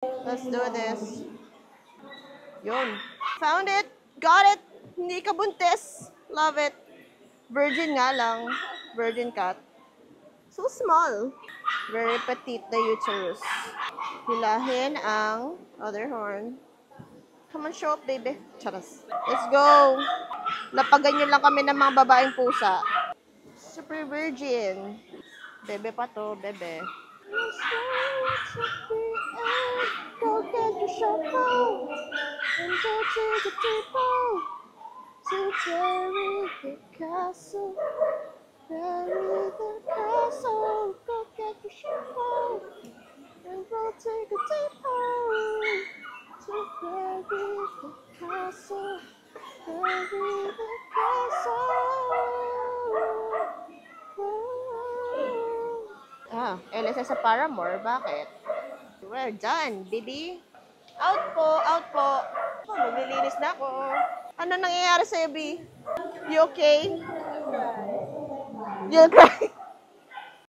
Let's do this. Yun. Found it. Got it. Hindi ka buntis. Love it. Virgin nga lang. Virgin cat. So small. Very petite the uterus. Hilahin ang other horn. Come on, show up, baby. Charas. Let's go. Napaganyan lang kami ng mga babaeng pusa. Super virgin. Bebe pa to, bebe. Go get your shampoo and go to the table to bury the castle. Bury the castle. Go get your shampoo and go to the table to bury the castle. Bury the castle. LSS sa Paramore, bakit? We're done, baby. Out po, out po. Oh, maglilinis na ako. Ano nangyayari sa'yo, B? You okay? You cry?